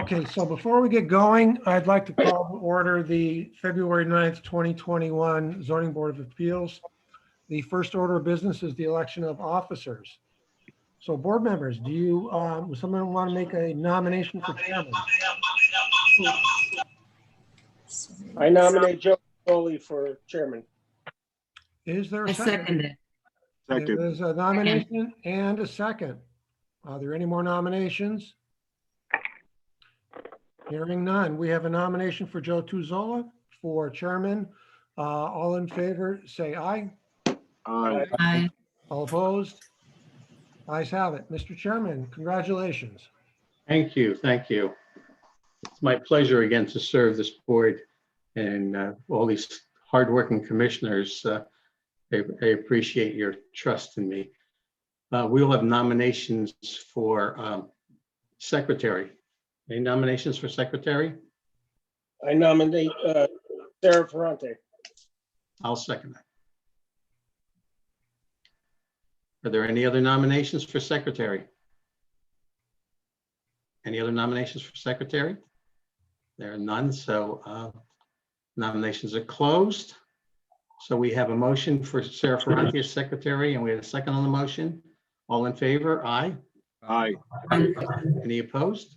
Okay, so before we get going, I'd like to call to order the February 9th, 2021 Zoning Board of Appeals. The first order of business is the election of officers. So board members, do you, would someone want to make a nomination for chairman? I nominate Joe Foley for chairman. Is there I a second? second it. There is a nomination and a second. Are there any more nominations? Hearing none. We have a nomination for Joe Tuzola for chairman. All in favor, say aye. Aye. Aye. All opposed? Ayes have it. Mr. Chairman, congratulations. Thank you. Thank you. It's my pleasure again to serve this board and all these hardworking commissioners. I appreciate your trust in me. We will have nominations for secretary. Any nominations for secretary? I nominate Sarah Ferrante. I'll second that. Are there any other nominations for secretary? Any other nominations for secretary? There are none, so nominations are closed. So we have a motion for Sarah Ferrante as secretary, and we have a second on the motion. All in favor? Aye. Aye. Any opposed?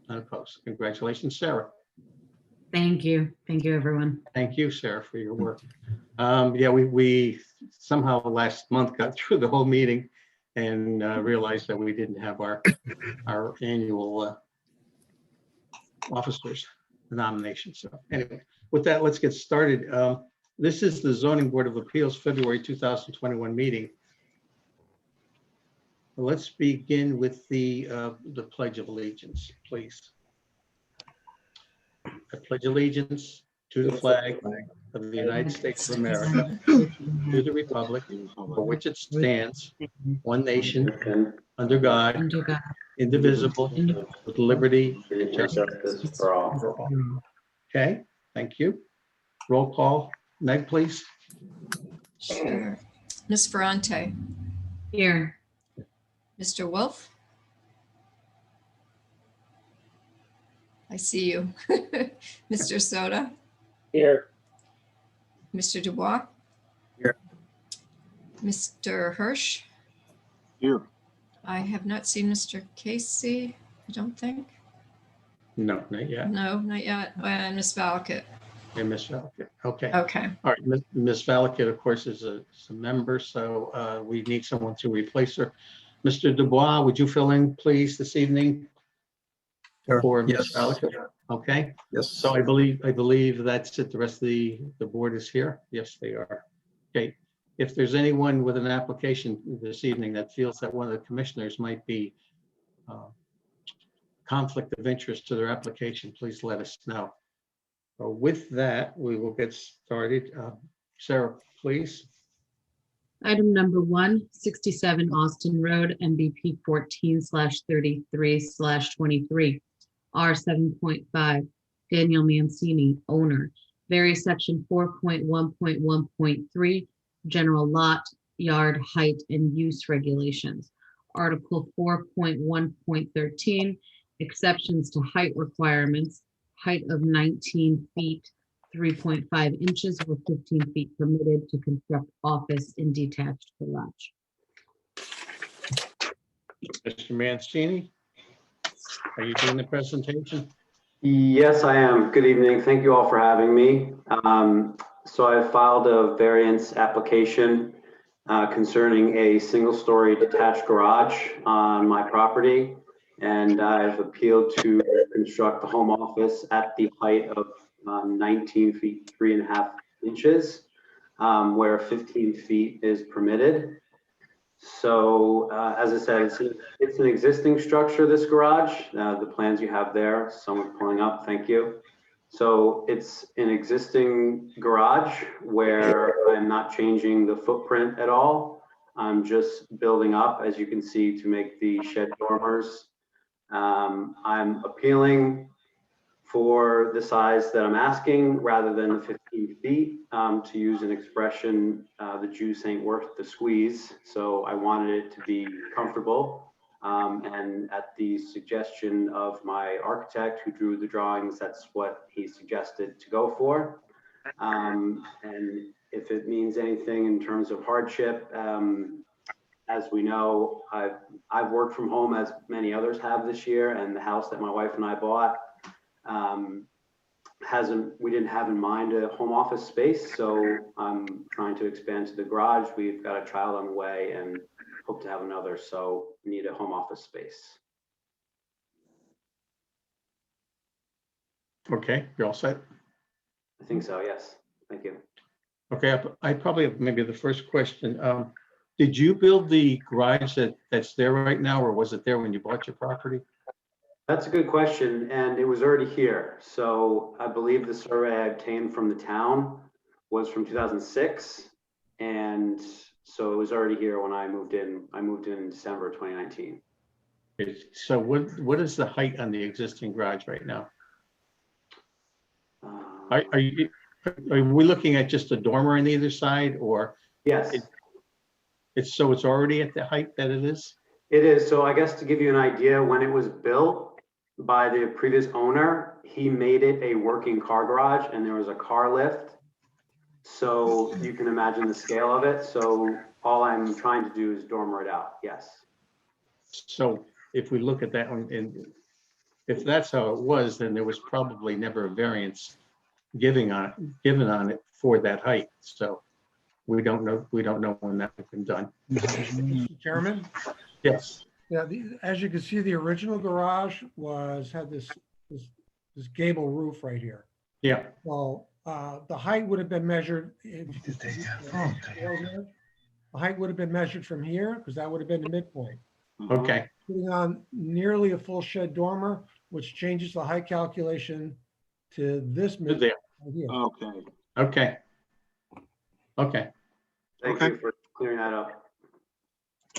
None opposed. Congratulations, Sarah. Thank you. Thank you, everyone. Thank you, Sarah, for your work. Yeah, we somehow last month got through the whole meeting and realized that we didn't have our annual officers nomination. So anyway, with that, let's get started. This is the Zoning Board of Appeals February 2021 meeting. Let's begin with the Pledge of Allegiance, please. I pledge allegiance to the flag of the United States of America, to the republic for which it stands, one nation, under God, Under God. indivisible, with liberty and justice for all. Okay, thank you. Roll call. Meg, please. Sure. Ms. Ferrante, Here. Mr. Wolf. I see you. Mr. Soda, Here. Mr. Dubois. Here. Mr. Hirsch. Here. I have not seen Mr. Casey, I don't think. No, not yet. No, not yet. And Ms. Valakut. And Ms. Valakut. Okay. Okay. All right. Ms. Valakut, of course, is a member, so we need someone to replace her. Mr. Dubois, would you fill in, please, this evening? Sure. For Ms. Yes. Valakut? Okay. Yes. So I believe that's it. The rest of the board is here. Yes, they are. Okay. If there's anyone with an application this evening that feels that one of the commissioners might be conflict of interest to their application, please let us know. With that, we will get started. Sarah, please. Item number 1, 67 Austin Road, MVP 14/33/23, R7.5, Daniel Mancini, owner. Vary section 4.1.1.3, general lot, yard, height, and use regulations. Article 4.1.13, exceptions to height requirements, height of 19 feet, 3.5 inches or 15 feet permitted to construct office in detached garage. Mr. Mancini, are you doing the presentation? Yes, I am. Good evening. Thank you all for having me. So I filed a variance application concerning a single-story detached garage on my property, and I've appealed to construct the home office at the height of 19 feet 3.5 inches, where 15 feet is permitted. So as I said, it's an existing structure, this garage. The plans you have there, someone's pulling up, thank you. So it's an existing garage where I'm not changing the footprint at all. I'm just building up, as you can see, to make the shed dormers. I'm appealing for the size that I'm asking rather than the 15 feet, to use an expression, the juice ain't worth the squeeze. So I wanted it to be comfortable. And at the suggestion of my architect who drew the drawings, that's what he suggested to go for. And if it means anything in terms of hardship, as we know, I've worked from home as many others have this year, and the house that my wife and I bought we didn't have in mind a home office space. So I'm trying to expand to the garage. We've got a child on the way and hope to have another. So we need a home office space. Okay, you're all set? I think so, yes. Thank you. Okay, I probably have maybe the first question. Did you build the garage that's there right now, or was it there when you bought your property? That's a good question, and it was already here. So I believe the survey I obtained from the town was from 2006, and so it was already here when I moved in. I moved in December 2019. So what is the height on the existing garage right now? Are we looking at just a dormer on either side, or Yes, it's already at the height that it is? it is. So I guess to give you an idea, when it was built by the previous owner, he made it a working car garage, and there was a car lift. So you can imagine the scale of it. So all I'm trying to do is dormer it out. Yes. So if we look at that one, and if that's how it was, then there was probably never a variance given on it for that height. So we don't know when that has been done. Mr. Chairman? Yes. Yeah, as you can see, the original garage had this gable roof right here. Yeah. Well, the height would have been measured. The height would have been measured from here, because that would have been the midpoint. Okay. Putting on nearly a full shed dormer, which changes the height calculation to this midpoint There. right here. Okay. Okay. Okay. Thank you for clearing that up.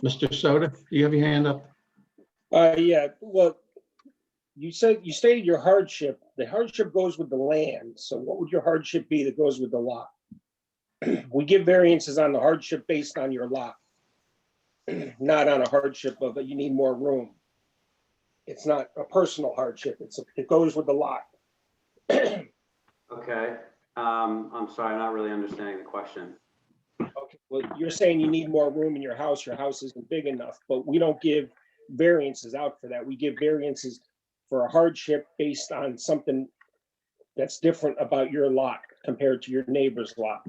Mr. Soto, do you have your hand up? Yeah, well, you stated your hardship. The hardship goes with the land. So what would your hardship be that goes with the lot? We give variances on the hardship based on your lot, not on a hardship of you need more room. It's not a personal hardship. It goes with the lot. Okay. I'm sorry, I'm not really understanding the question. Okay, well, you're saying you need more room in your house. Your house isn't big enough, but we don't give variances out for that. We give variances for a hardship based on something that's different about your lot compared to your neighbor's lot.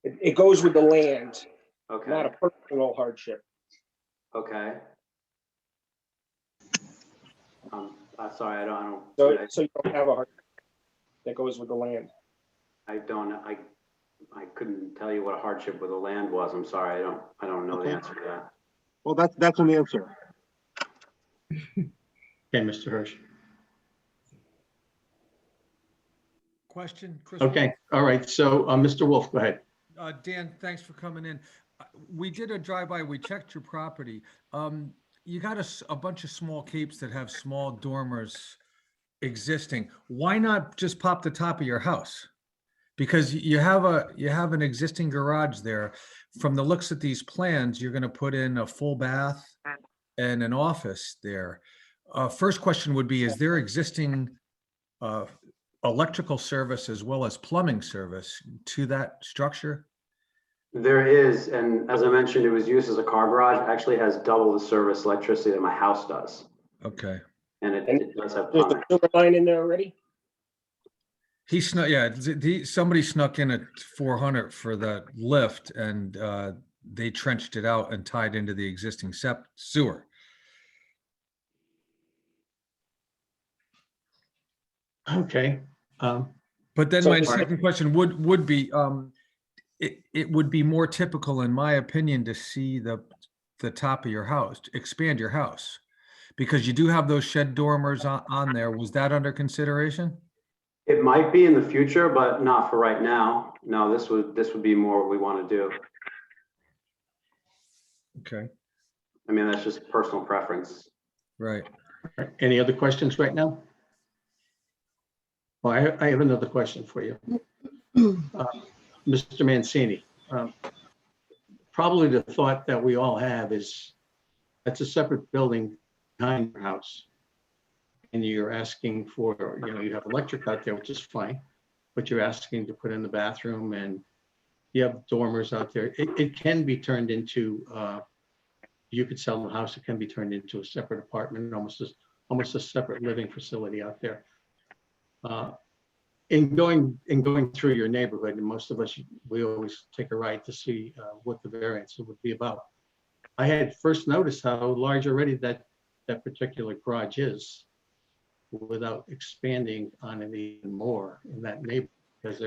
It goes with the land, Okay. not a personal hardship. Okay. Sorry, I don't. So you don't have a hardship that goes with the land. I couldn't tell you what a hardship with the land was. I'm sorry. I don't know the answer to that. Well, that's an answer. Okay, Mr. Hirsch. Question, Chris? Okay, all right. So, Mr. Wolf, go ahead. Dan, thanks for coming in. We did a drive-by, we checked your property. You got a bunch of small capes that have small dormers existing. Why not just pop the top of your house? Because you have an existing garage there. From the looks at these plans, you're going to put in a full bath and an office there. First question would be, is there existing electrical service as well as plumbing service to that structure? There is, and as I mentioned, it was used as a car garage. It actually has double the service electricity that my house does. Okay. And it does have There's plumbing. a silver line in there already? He snuck, yeah, somebody snuck in at 400 for the lift, and they trenched it out and tied into the existing sewer. Okay. But then So- my second question would be, it would be more typical, in my opinion, to see the top of your house, expand your house, because you do have those shed dormers on there. Was that under consideration? It might be in the future, but not for right now. No, this would be more what we want to do. Okay, I mean, that's just personal preference. right. Any other questions right now? Well, I have another question for you. Mr. Mancini, probably the thought that we all have is that's a separate building behind your house. And you're asking for, you have electric out there, which is fine, but you're asking to put in the bathroom and you have dormers out there. It can be turned into, you could sell the house, it can be turned into a separate apartment, almost a separate living facility out there. In going through your neighborhood, and most of us, we always take a ride to see what the variance would be about. I had first noticed how large already that particular garage is without expanding on it even more in that neighborhood, because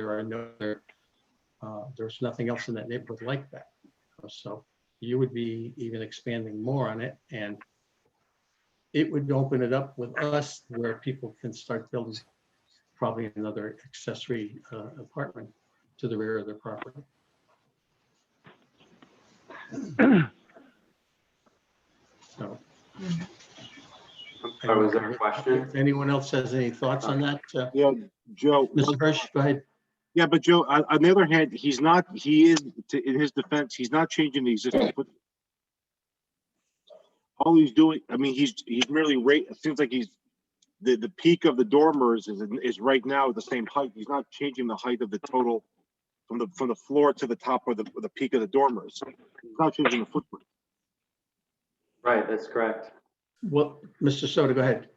there's nothing else in that neighborhood like that. So you would be even expanding more on it, and it would open it up with us where people can start building probably another accessory apartment to the rear of their property. So. Was there a question? If anyone else has any thoughts on that? Yeah, Joe. Mr. Hirsch, go ahead. Yeah, but Joe, on the other hand, in his defense, he's not changing the existing footprint. All he's doing, I mean, he's merely it seems like the peak of the dormers is right now the same height. He's not changing the height of the total from the floor to the top of the peak of the dormers. He's not changing the footprint. Right, that's correct. Well, Mr. Soto, go ahead.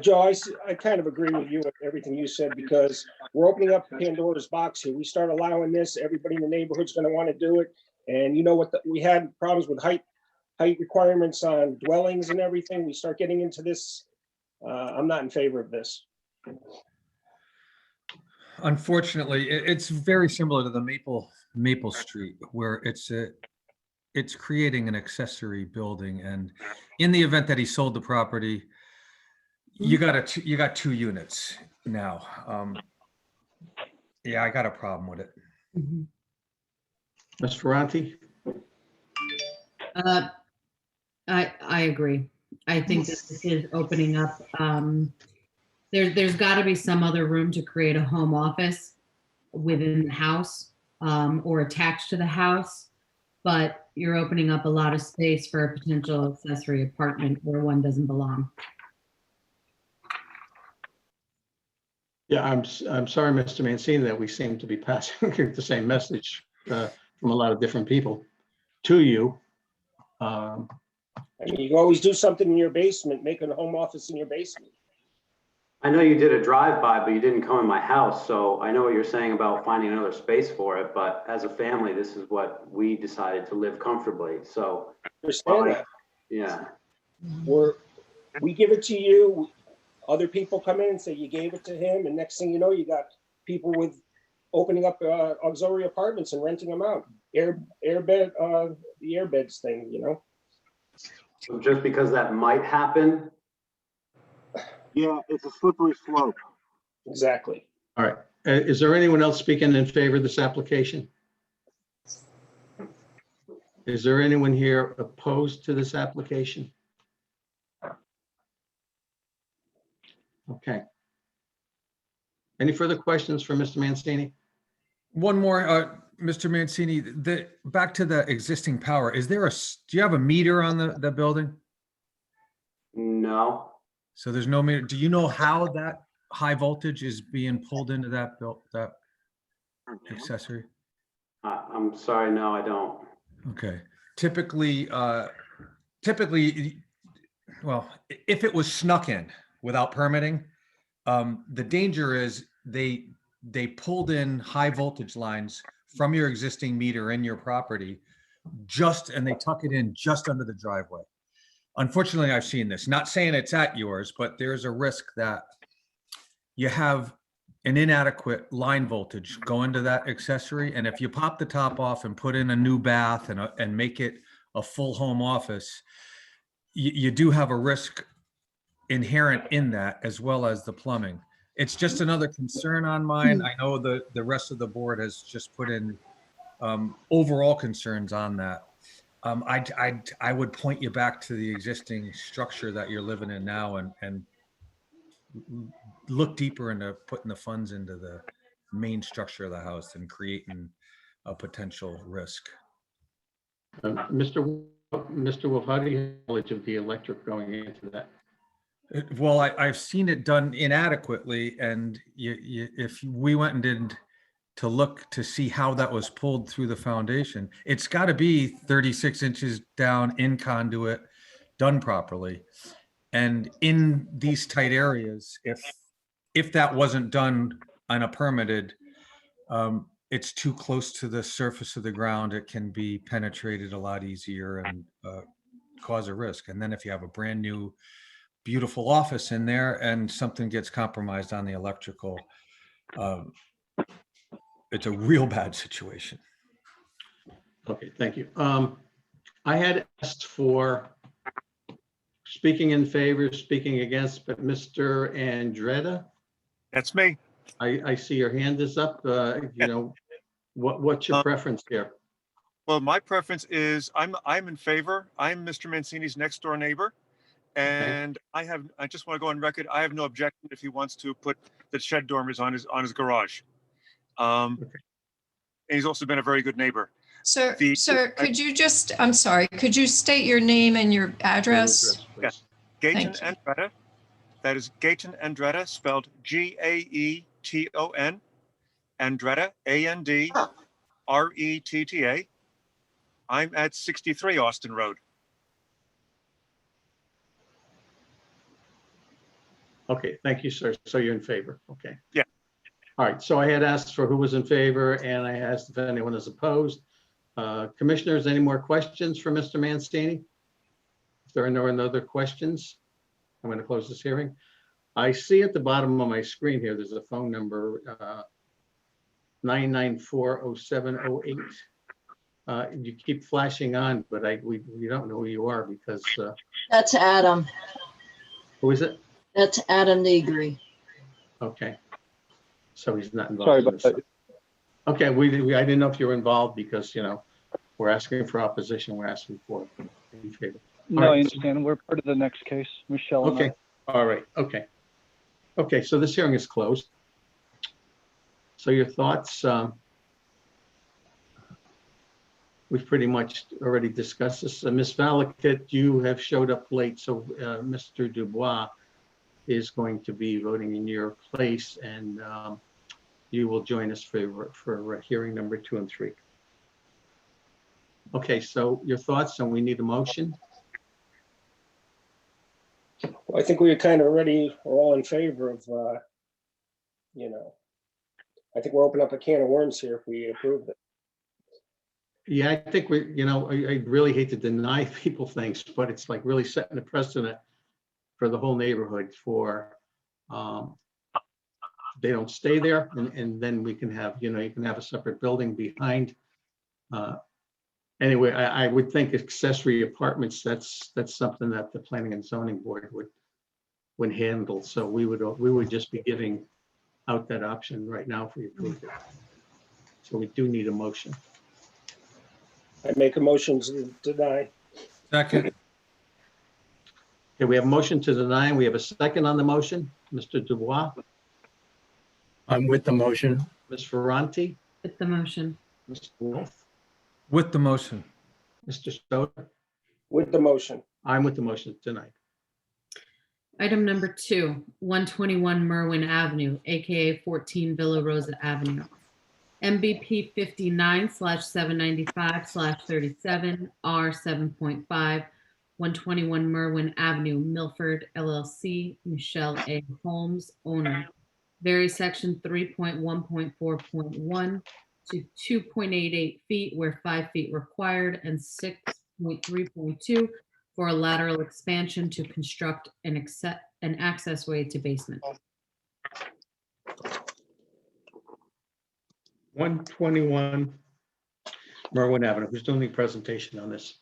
Joe, I kind of agree with you with everything you said, because we're opening up Pandora's box here. We start allowing this, everybody in the neighborhood's going to want to do it. And you know what, we had problems with height requirements on dwellings and everything. We start getting into this. I'm not in favor of this. Unfortunately, it's very similar to the Maple Street, where it's creating an accessory building, and in the event that he sold the property, you got two units now. Yeah, I got a problem with it. Mhm. Ms. Ferranti? I agree. I think this is opening up. There's got to be some other room to create a home office within the house or attached to the house, but you're opening up a lot of space for a potential accessory apartment where one doesn't belong. Yeah, I'm sorry, Mr. Mancini, that we seem to be passing the same message from a lot of different people to you. I mean, you can always do something in your basement, make a home office in your basement. I know you did a drive-by, but you didn't come in my house, so I know what you're saying about finding another space for it, but as a family, this is what we decided to live comfortably, so. Understand that? Yeah. We give it to you, other people come in and say you gave it to him, and next thing you know, you got people with opening up auxiliary apartments and renting them out. The airbeds thing, you know? So just because that might happen. Yeah, it's a slippery slope. Exactly. All right. Is there anyone else speaking in favor of this application? Is there anyone here opposed to this application? Okay. Any further questions for Mr. Mancini? One more, Mr. Mancini, back to the existing power. Do you have a meter on the building? No. So there's no meter. Do you know how that high voltage is being pulled into that accessory? I'm sorry, no, I don't. Okay. Typically, well, if it was snuck in without permitting, the danger is they pulled in high voltage lines from your existing meter in your property, and they tuck it in just under the driveway. Unfortunately, I've seen this. Not saying it's at yours, but there's a risk that you have an inadequate line voltage go into that accessory. And if you pop the top off and put in a new bath and make it a full home office, you do have a risk inherent in that, as well as the plumbing. It's just another concern on mine. I know the rest of the board has just put in overall concerns on that. I would point you back to the existing structure that you're living in now and look deeper into putting the funds into the main structure of the house and creating a potential risk. Mr. Wolf, how do you have knowledge of the electric going into that? Well, I've seen it done inadequately, and if we went and did to look to see how that was pulled through the foundation, it's got to be 36 inches down in conduit, done properly. And in these tight areas, if that wasn't done on a permitted, it's too close to the surface of the ground, it can be penetrated a lot easier and cause a risk. And then if you have a brand new, beautiful office in there and something gets compromised on the electrical, it's a real bad situation. Okay, thank you. I had asked for speaking in favor, speaking against, but Mr. Andretta, That's me. I see your hand is up. What's your preference here? Well, my preference is I'm in favor. I'm Mr. Mancini's next door neighbor. And I just want to go on record. I have no objection if he wants to put the shed dormers on his garage. And he's also been a very good neighbor. Sir, could you just, I'm sorry, could you state your name and your address? Yes, Gaeton Thank you. Andretta. That is Gaeton Andretta, spelled Gaeton. Andretta, Andretta. I'm at 63 Austin Road. Okay, thank you, sir. So you're in favor, okay. Yeah. All right, so I had asked for who was in favor and I asked if anyone is opposed. Commissioners, any more questions for Mr. Mancini? If there are no other questions, I'm going to close this hearing. I see at the bottom of my screen here, there's a phone number, 994-0708. You keep flashing on, but we don't know who you are because. That's Adam. Who is it? That's Adam Negri. Okay. So he's not involved. Sorry in about this. that. Okay, I didn't know if you were involved because, we're asking for opposition, we're asking for in favor. No, All I right. understand. We're part of the next case, Michelle. and I. Okay, all right, okay. Okay, so this hearing is closed. So your thoughts, we've pretty much already discussed this. Ms. Valakut, you have showed up late, so Mr. Dubois is going to be voting in your place, and you will join us for hearing number 2 and 3. Okay, so your thoughts, and we need a motion. Well, I think we kind of already are all in favor of, I think we're opening up a can of worms here if we approve it. Yeah, I think I really hate to deny people things, but it's like really setting a precedent for the whole neighborhood for, they don't stay there, and then we can have, you can have a separate building behind. Anyway, I would think accessory apartments, that's something that the Planning and Zoning Board would handle. So we would just be giving out that option right now if we approve it. So we do need a motion. I make a motion to deny. Second. Okay, we have a motion to deny, and we have a second on the motion. Mr. Dubois, I'm with the motion. Ms. Ferranti, With the motion. Mr. Wolf, With the motion. Mr. Stoddard. With the motion. I'm with the motion tonight. Item number 2, 121 Merwin Avenue, AKA 14 Villa Rosa Avenue. MBP 59/795/37 R 7.5, 121 Merwin Avenue, Milford, LLC, Michelle A. Holmes, owner. Vary section 3.1.4.1 to 2.88 feet where 5 feet required and 6.3.2 for a lateral expansion to construct an access way to basement. 121 Merwin Avenue. Who's doing the presentation on this?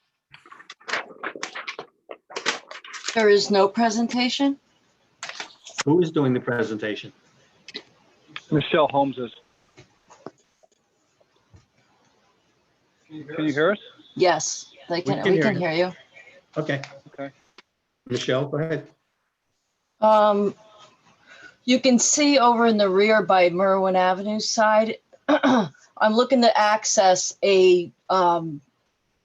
There is no presentation? Who is doing the presentation? Michelle Holmes is. Can you hear us? Yes, we can hear you. Okay. Okay. Michelle, go ahead. You can see over in the rear by Merwin Avenue side, I'm looking to access a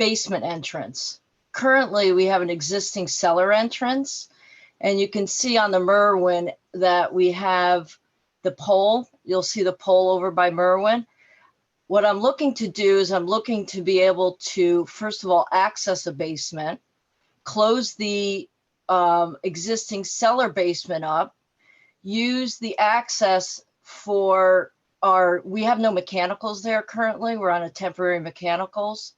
basement entrance. Currently, we have an existing cellar entrance, and you can see on the Merwin that we have the pole. You'll see the pole over by Merwin. What I'm looking to do is I'm looking to be able to, first of all, access a basement, close the existing cellar basement up, use the access for we have no mechanicals there currently. We're on a temporary mechanicals,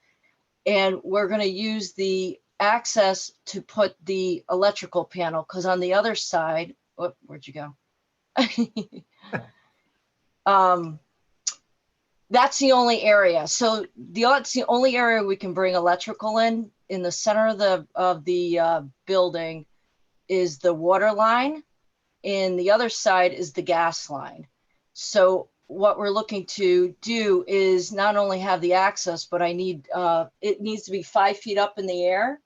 and we're going to use the access to put the electrical panel, because on the other side, where'd you go? That's the only area. So that's the only area we can bring electrical in. In the center of the building is the water line, and the other side is the gas line. So what we're looking to do is not only have the access, but I need it needs to be 5 feet up in the air.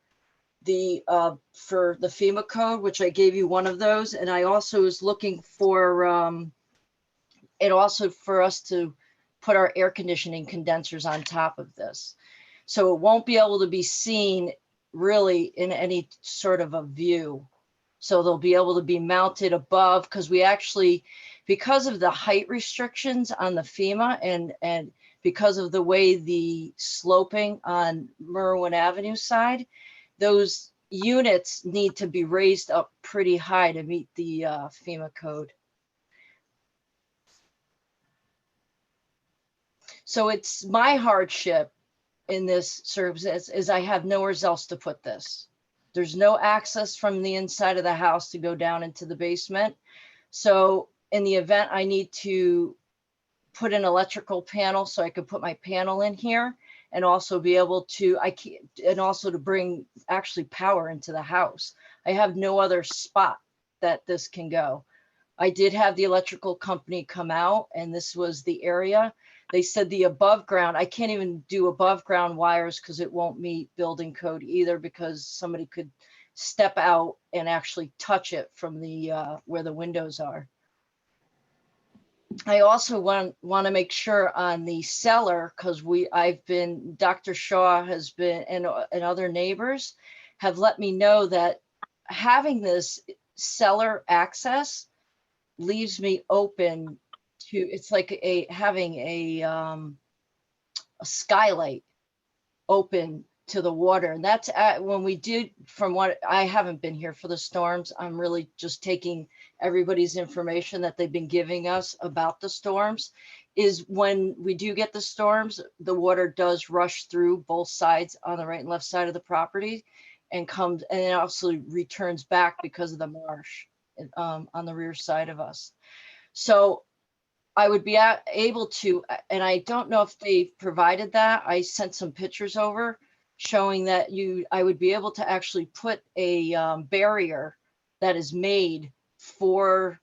For the FEMA code, which I gave you one of those, and I also was looking for it also for us to put our air conditioning condensers on top of this. So it won't be able to be seen really in any sort of a view. So they'll be able to be mounted above, because we actually, because of the height restrictions on the FEMA and because of the way the sloping on Merwin Avenue side, those units need to be raised up pretty high to meet the FEMA code. So it's my hardship in this circumstance is I have nowhere else to put this. There's no access from the inside of the house to go down into the basement. So in the event I need to put an electrical panel so I could put my panel in here and also be able to, and also to bring actually power into the house. I have no other spot that this can go. I did have the electrical company come out, and this was the area. They said the above ground, I can't even do above ground wires because it won't meet building code either, because somebody could step out and actually touch it from the where the windows are. I also want to make sure on the cellar, because Dr. Shaw has been, and other neighbors have let me know that having this cellar access leaves me open to, it's like having a skylight open to the water. And that's when we did, from what I haven't been here for the storms, I'm really just taking everybody's information that they've been giving us about the storms, is when we do get the storms, the water does rush through both sides on the right and left side of the property and comes, and it also returns back because of the marsh on the rear side of us. So I would be able to, and I don't know if they provided that. I sent some pictures over showing that I would be able to actually put a barrier that is made for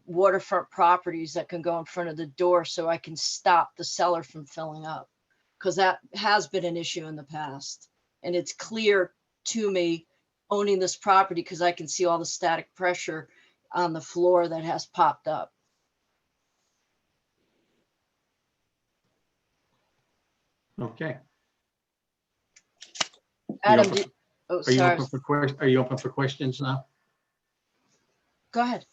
waterfront properties that can go in front of the door, so I can stop the cellar from filling up, because that has been an issue in the past. And it's clear to me owning this property because I can see all the static pressure on the floor that has popped up. Okay. Adam, Are you open for questions now? Go ahead.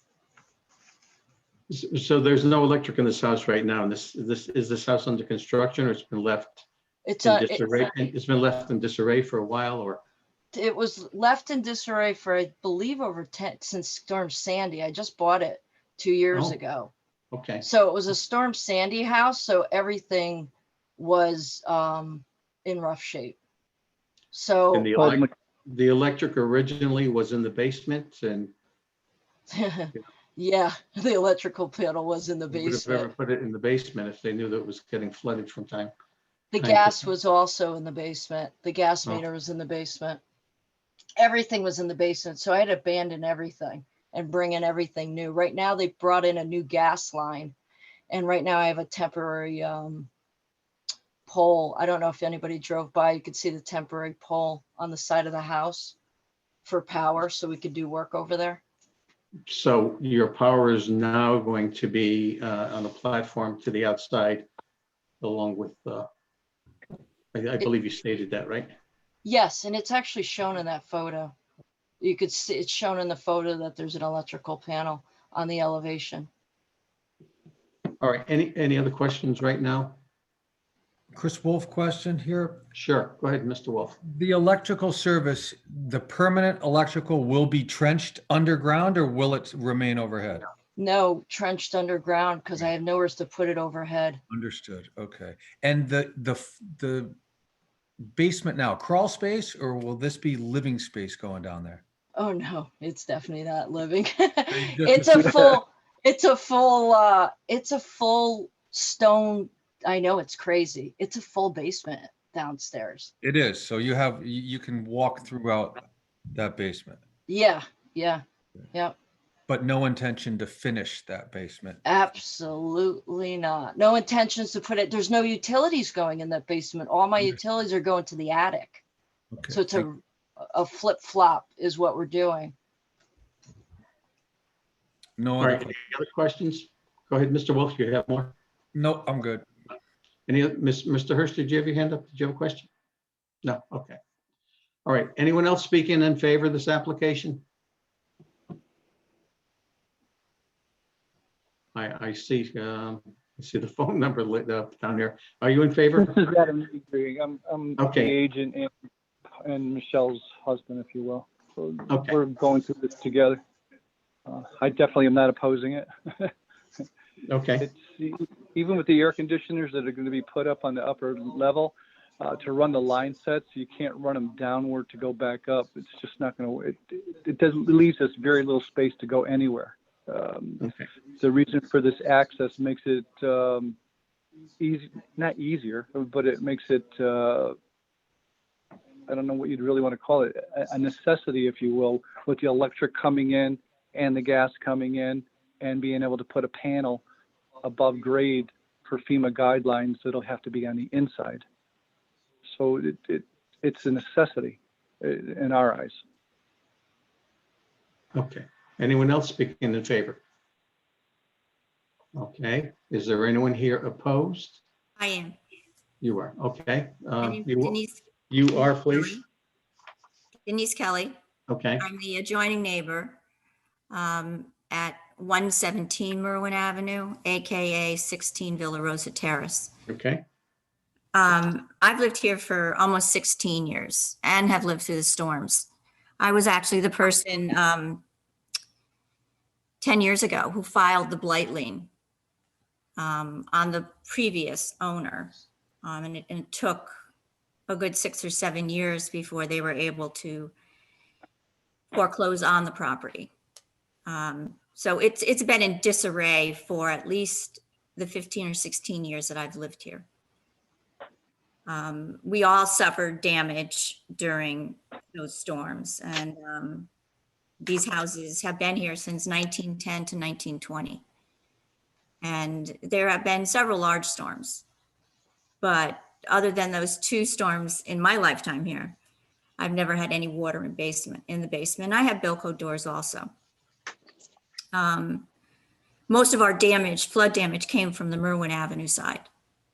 So there's no electric in this house right now. And is this house under construction, or it's been left in disarray? It's been left in disarray for a while, or? It was left in disarray for, I believe, since Storm Sandy. I just bought it 2 years ago. Okay. So it was a Storm Sandy house, so everything was in rough shape. So And the electric originally was in the basement, and yeah, the electrical panel was in the basement. would have ever put it in the basement if they knew that it was getting flooded from time. The gas was also in the basement. The gas meter was in the basement. Everything was in the basement. So I had to abandon everything and bring in everything new. Right now they brought in a new gas line, and right now I have a temporary pole. I don't know if anybody drove by. You could see the temporary pole on the side of the house for power, so we could do work over there. So your power is now going to be on a platform to the outside, along with I believe you stated that, right? Yes, and it's actually shown in that photo. You could see it's shown in the photo that there's an electrical panel on the elevation. All right, any other questions right now? Chris Wolf question here. Sure, go ahead, Mr. Wolf. The electrical service, the permanent electrical will be trenched underground or will it remain overhead? No, trenched underground because I have nowhere to put it overhead. Understood. Okay. And the basement now, crawl space, or will this be living space going down there? Oh no, it's definitely not living. Just- It's a full stone. I know it's crazy. It's a full basement downstairs. It is. So you can walk throughout that basement, Yeah. but no intention to finish that basement. Absolutely not. No intentions to put it. There's no utilities going in that basement. All my utilities are going to the attic. Okay. So it's a flip flop is what we're doing. No All other, right, any other questions? Go ahead, Mr. Wolf, you have more? no, I'm good. Mr. Hurst, did you have your hand up? Did you have a question? No, okay. All right, anyone else speaking in favor of this application? I see the phone number lit up down there. Are you in favor? This is Adam Newbury. I'm Okay. the agent and Michelle's husband, if you will. So Okay. we're going through this together. I definitely am not opposing it. Okay, Even with the air conditioners that are going to be put up on the upper level, to run the line sets, you can't run them downward to go back up. It's just not going to. It leaves us very little space to go anywhere. okay. The reason for this access makes it easy, not easier, but it makes it. I don't know what you'd really want to call it, a necessity, if you will, with the electric coming in and the gas coming in, and being able to put a panel above grade for FEMA guidelines that'll have to be on the inside. So it's a necessity in our eyes. Okay. Anyone else speaking in favor? Okay. Is there anyone here opposed? I am. You are. Okay. Denise. You are, please. Denise Kelly. Okay. I'm the adjoining neighbor at 117 Merwin Avenue, AKA 16 Villa Rosa Terrace. Okay. I've lived here for almost 16 years and have lived through the storms. I was actually the person 10 years ago who filed the blight lien on the previous owner. And it took a good 6 or 7 years before they were able to foreclose on the property. So it's been in disarray for at least the 15 or 16 years that I've lived here. We all suffered damage during those storms, and these houses have been here since 1910 to 1920. And there have been several large storms, but other than those 2 storms in my lifetime here, I've never had any water in the basement. I have Bilco doors also. Most of our flood damage came from the Merwin Avenue side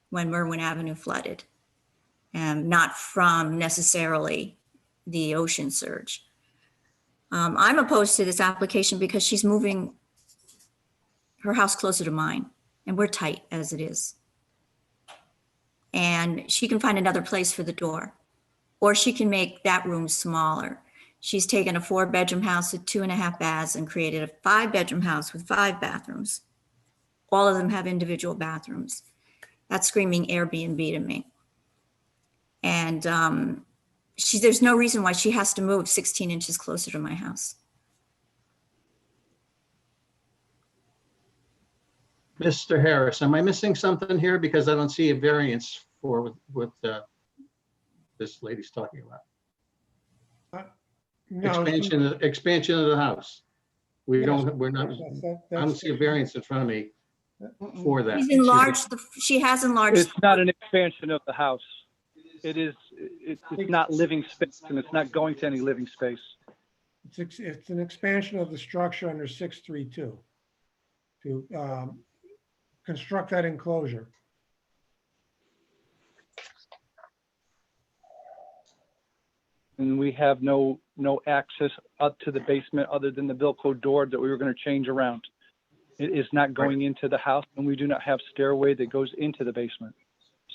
when Merwin Avenue flooded, and not from necessarily the ocean surge. I'm opposed to this application because she's moving her house closer to mine, and we're tight as it is. And she can find another place for the door, or she can make that room smaller. She's taken a 4-bedroom house with 2.5 baths and created a 5-bedroom house with 5 bathrooms. All of them have individual bathrooms. That's screaming Airbnb to me. And there's no reason why she has to move 16 inches closer to my house. Mr. Harris, am I missing something here? Because I don't see a variance for what this lady's talking about. No, Expansion of the house. We're not, I that's don't see a variance in front of me for that. She has enlarged. It's not an expansion of the house. It's not living space, and it's not going to any living space. It's an expansion of the structure under 632 to construct that enclosure. And we have no access up to the basement other than the Bilco door that we were going to change around. It is not going into the house, and we do not have stairway that goes into the basement.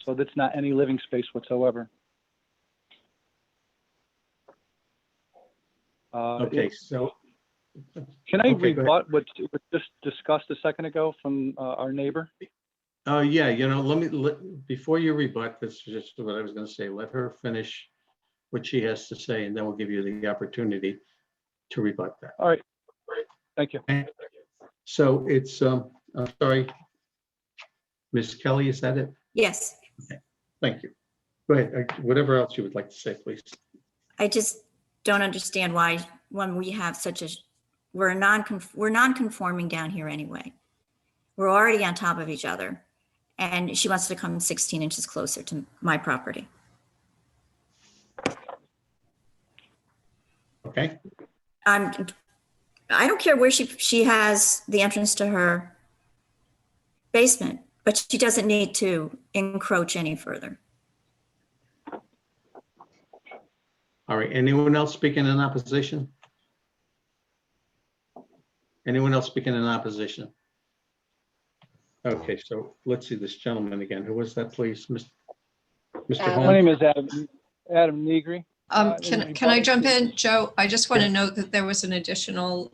So that's not any living space whatsoever. Okay, so. Can I Okay, go ahead. rebut what was just discussed a second ago from our neighbor? Yeah, before you rebut, that's just what I was going to say. Let her finish what she has to say, and then we'll give you the opportunity to rebut that. All right. Thank you. Okay. So it's, I'm sorry, Ms. Kelly, is that it? Yes. Okay, thank you. Go ahead. Whatever else you would like to say, please. I just don't understand why, when we have such a, we're non-conforming down here anyway. We're already on top of each other, and she wants to come 16 inches closer to my property. Okay. I don't care where she has the entrance to her basement, but she doesn't need to encroach any further. All right. Anyone else speaking in opposition? Anyone else speaking in opposition? Okay, so let's see this gentleman again. Who was that, please? Mr. Holmes? My name is Adam Negri. Can I jump in, Joe? I just want to note that there was an additional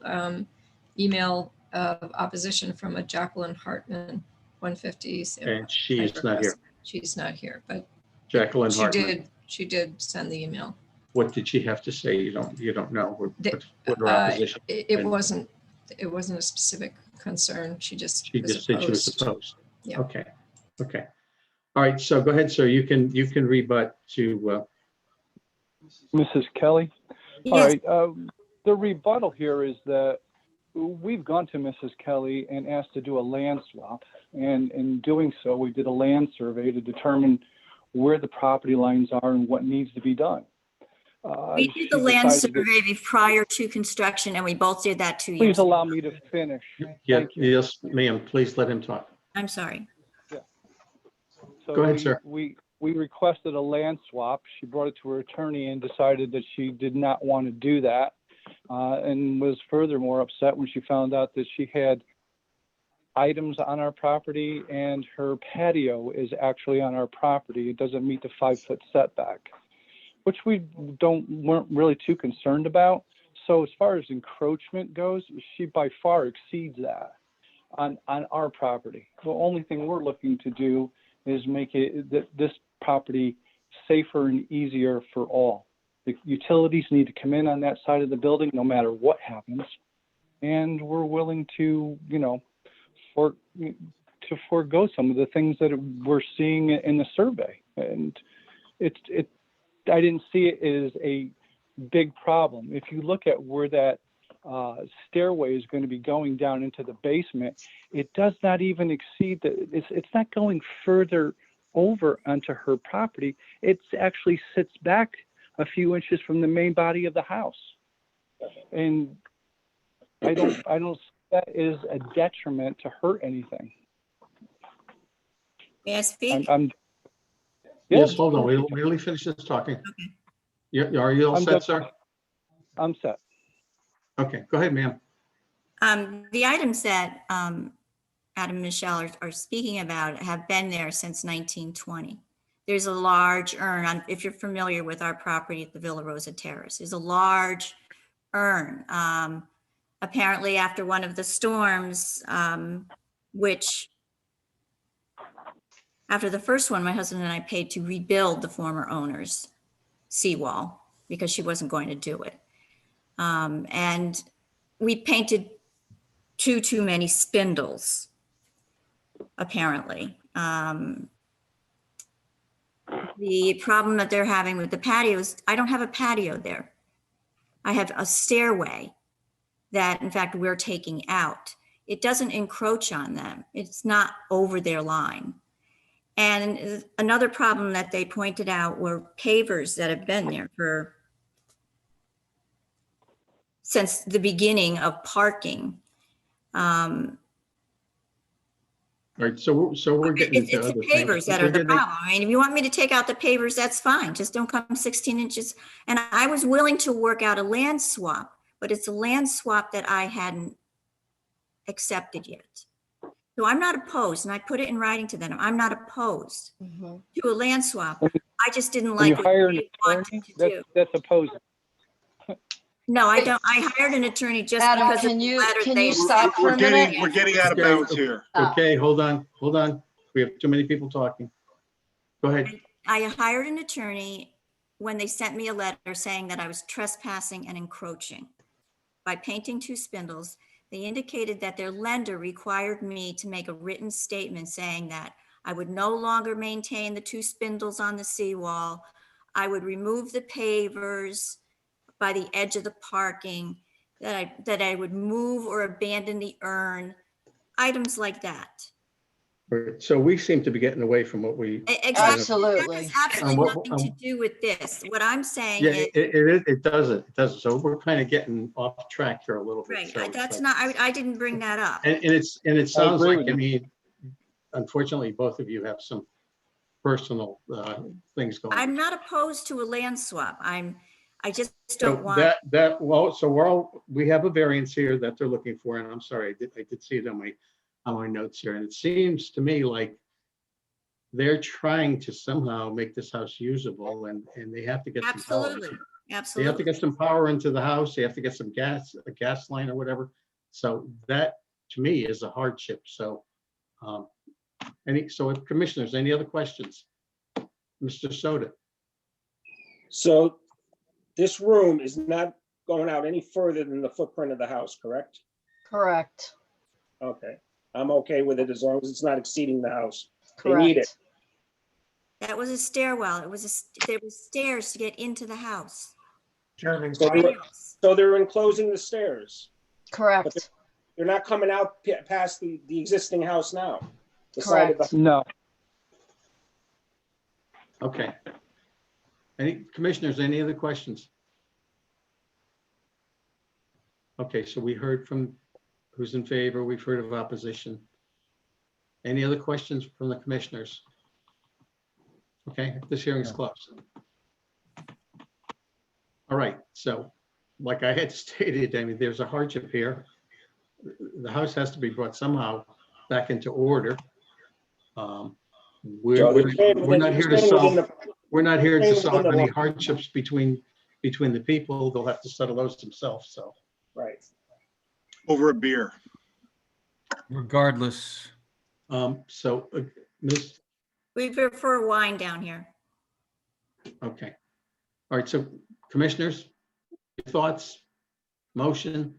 email of opposition from a Jacqueline Hartman, 150. And she is not here. She's not here, but Jacqueline Hartman. She did send the email. What did she have to say? You don't know. What her opposition? It wasn't a specific concern. She just said she was opposed. Yeah. Okay. Okay. All right. So go ahead, sir. You can rebut to Mrs. Kelly. Yes. All right. The rebuttal here is that we've gone to Mrs. Kelly and asked to do a land swap, and in doing so, we did a land survey to determine where the property lines are and what needs to be done. We did the land survey prior to construction, and we both did that 2 years ago. Please allow me to finish. Yeah, yes, ma'am. Please let him talk. I'm sorry. Yeah. So Go ahead, sir. We requested a land swap. She brought it to her attorney and decided that she did not want to do that, and was furthermore upset when she found out that she had items on our property and her patio is actually on our property. It doesn't meet the 5-foot setback, which we weren't really too concerned about. So as far as encroachment goes, she by far exceeds that on our property. The only thing we're looking to do is make this property safer and easier for all. The utilities need to come in on that side of the building no matter what happens. And we're willing to, forego some of the things that we're seeing in the survey. And I didn't see it as a big problem. If you look at where that stairway is going to be going down into the basement, it does not even exceed it's not going further over onto her property. It actually sits back a few inches from the main body of the house. And I don't see that is a detriment to hurt anything. May I speak? Yes, hold on. We'll really finish this talking. Okay. Are you all set, sir? I'm set. Okay, go ahead, ma'am. The items that Adam and Michelle are speaking about have been there since 1920. There's a large urn, if you're familiar with our property at the Villa Rosa Terrace, there's a large urn. Apparently after one of the storms, which after the first one, my husband and I paid to rebuild the former owner's seawall because she wasn't going to do it. And we painted too many spindles, apparently. The problem that they're having with the patio is I don't have a patio there. I have a stairway that, in fact, we're taking out. It doesn't encroach on them. It's not over their line. And another problem that they pointed out were pavers that have been there since the beginning of parking. right, so we're getting It's into the other pavers things. that We're are the getting- problem. I mean, if you want me to take out the pavers, that's fine. Just don't come 16 inches. And I was willing to work out a land swap, but it's a land swap that I hadn't accepted yet. So I'm not opposed, and I put it in writing to them. I'm not opposed Mhm. to a land swap. I just didn't When you like what hire an they wanted attorney, to do. that's opposing. No, I don't. I hired an attorney just Adam, because of can the you, letter can they you stop for a minute? We're getting out of Okay. bounds here. Okay, hold on. We have too many people talking. Go ahead. I hired an attorney when they sent me a letter saying that I was trespassing and encroaching. By painting 2 spindles, they indicated that their lender required me to make a written statement saying that I would no longer maintain the 2 spindles on the seawall. I would remove the pavers by the edge of the parking, that I would move or abandon the urn, items like that. So we seem to be getting away from what we. Exactly. Absolutely. That has absolutely what- nothing to do with this. What I'm saying Yeah, is, it doesn't. So we're kind of getting off track here a little bit. right, So- that's not, I didn't bring that up. And it sounds agree like, with I you. mean, unfortunately, both of you have some personal things going on. I'm not opposed to a land swap. I just So don't want, we have a variance here that they're looking for, and I'm sorry, I did see it on my notes here, and it seems to me like they're trying to somehow make this house usable, and they have to get some power. absolutely, They have to absolutely. get some power into the house. They have to get some a gas line or whatever. So that, to me, is a hardship. So, so commissioners, any other questions? Mr. Soda? So this room is not going out any further than the footprint of the house, correct? Correct, Okay, I'm okay with it as long as it's not exceeding the house. They need it. correct. That was a stairwell. There was stairs to get into the house. Chairman, So Nothing they're- else. So they're enclosing the stairs. Correct, They're not coming out past the existing house now. The side of the- correct. No, Okay. Any commissioners, any other questions? Okay, so we heard from who's in favor, we've heard of opposition. Any other questions from the commissioners? Okay, this hearing is closed. All right, so like I had stated, I mean, there's a hardship here. The house has to be brought somehow back into order. We're not here to solve. We're not here to solve any hardships between the people. They'll have to settle those themselves, so. Right. Over a beer. Regardless, So, Ms., We prefer wine down here. okay. All right, so commissioners, your thoughts, motion?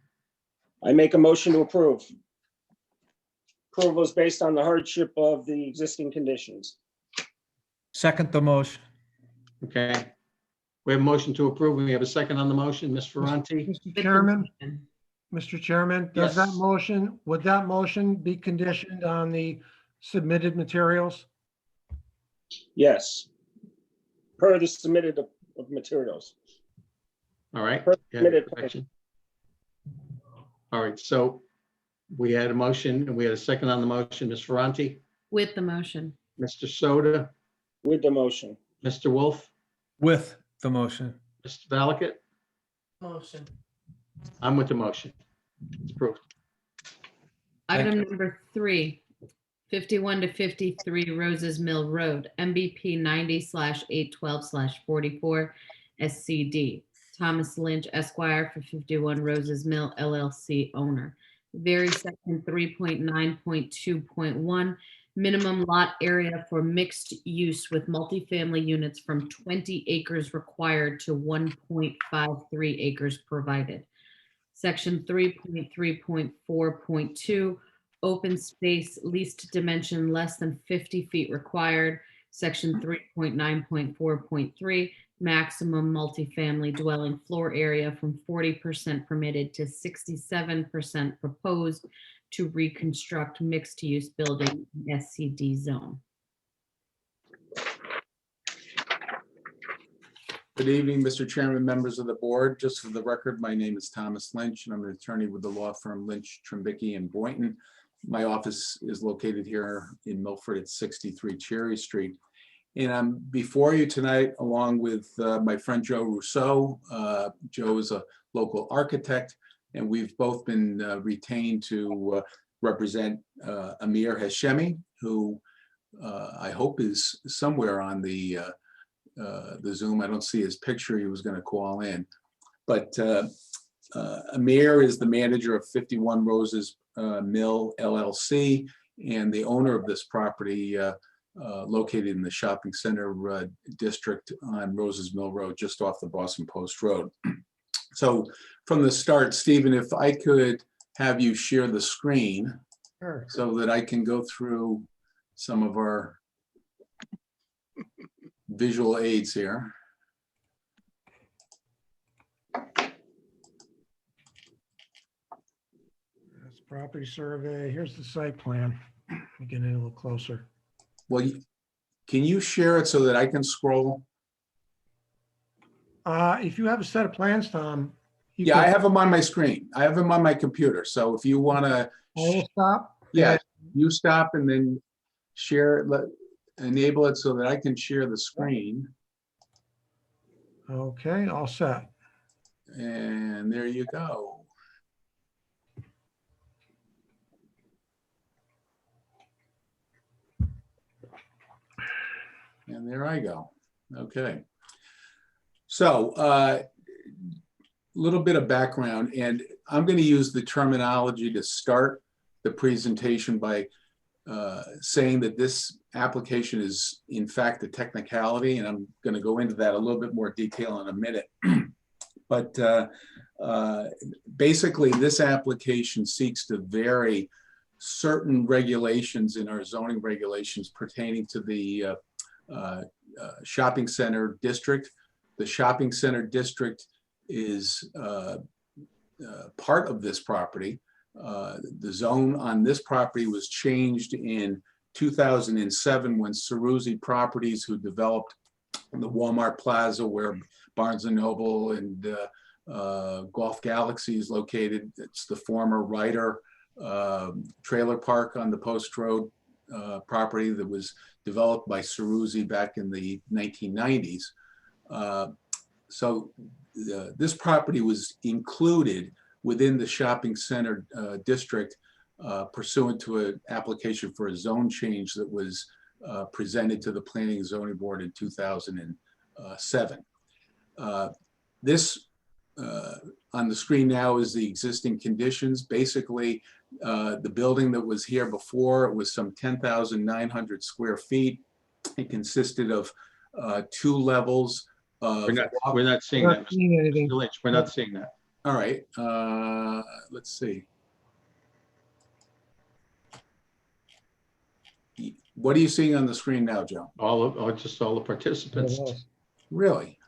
I make a motion to approve. Approval is based on the hardship of the existing conditions. second the motion. Okay. We have a motion to approve. We have a second on the motion. Ms. Ferranti? Mr. Chairman, does that Yes. motion, would that motion be conditioned on the submitted materials? Yes. Per the submitted of materials. All right. Per Yeah, submitted. correction. All right, so we had a motion and we had a second on the motion. Ms. Ferranti, With the motion. Mr. Soda, With the motion. Mr. Wolf, With the motion. Mr. Valakut? Motion. I'm with the motion. It's approved. Item number 3, 51 to 53 Roses Mill Road, MBP 90/812/44 SCD. Thomas Lynch Esquire for 51 Roses Mill LLC owner. Vary section 3.9.2.1, minimum lot area for mixed use with multifamily units from 20 acres required to 1.53 acres provided. Section 3.3.4.2, open space least dimension less than 50 feet required. Section 3.9.4.3, maximum multifamily dwelling floor area from 40% permitted to 67% proposed to reconstruct mixed-use building in SCD zone. Good evening, Mr. Chairman, members of the board. Just for the record, my name is Thomas Lynch, and I'm an attorney with the law firm Lynch, Trimbicki, and Boynton. My office is located here in Milford at 63 Cherry Street. And I'm before you tonight along with my friend Joe Rousseau. Joe is a local architect, and we've both been retained to represent Amir Hashemi, who I hope is somewhere on the Zoom. I don't see his picture. He was going to call in. But Amir is the manager of 51 Roses Mill LLC and the owner of this property located in the shopping center district on Roses Mill Road, just off the Boston Post Road. So from the start, Stephen, if I could have you share the screen. Sure. So that I can go through some of our visual aids here. That's property survey. Here's the site plan. We get in a little closer. Well, can you share it so that I can scroll? If you have a set of plans, Tom. Yeah, I have them on my screen. I have them on my computer. So if you want to. I will stop. Yeah, you stop and then share it, enable it so that I can share the screen. Okay, all set. And there you go. And there I go. Okay. So a little bit of background, and I'm going to use the terminology to start the presentation by saying that this application is in fact a technicality, and I'm going to go into that a little bit more detail in a minute. But basically this application seeks to vary certain regulations in our zoning regulations pertaining to the shopping center district. The shopping center district is part of this property. The zone on this property was changed in 2007 when Ceruzzi Properties, who developed the Walmart Plaza where Barnes & Noble and Golf Galaxy is located. It's the former Ryder trailer park on the Post Road property that was developed by Ceruzzi back in the 1990s. So this property was included within the shopping center district pursuant to an application for a zone change that was presented to the Planning and Zoning Board in 2007. This on the screen now is the existing conditions. Basically, the building that was here before, it was some 10,900 square feet. It consisted of 2 levels. We're not seeing that. Anything. Mr. Lynch, we're not seeing that. All right, let's see. What are you seeing on the screen now, Joe? Just all the participants. Really?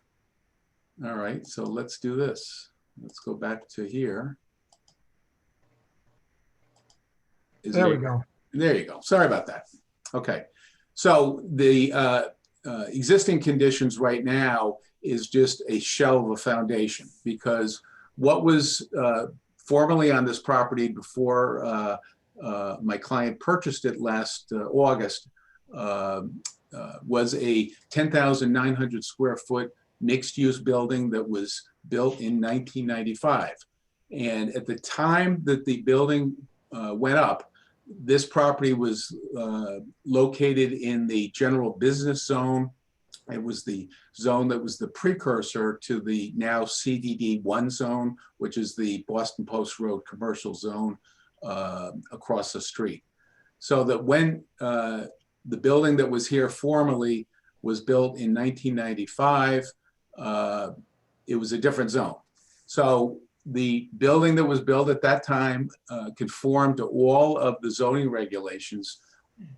All right, so let's do this. Let's go back to here. There we go. There you go. Sorry about that. Okay, so the existing conditions right now is just a shell of a foundation, because what was formerly on this property before my client purchased it last August was a 10,900 square foot mixed-use building that was built in 1995. And at the time that the building went up, this property was located in the general business zone. It was the zone that was the precursor to the now CDD 1 zone, which is the Boston Post Road commercial zone across the street. So that when the building that was here formerly was built in 1995, it was a different zone. So the building that was built at that time conformed to all of the zoning regulations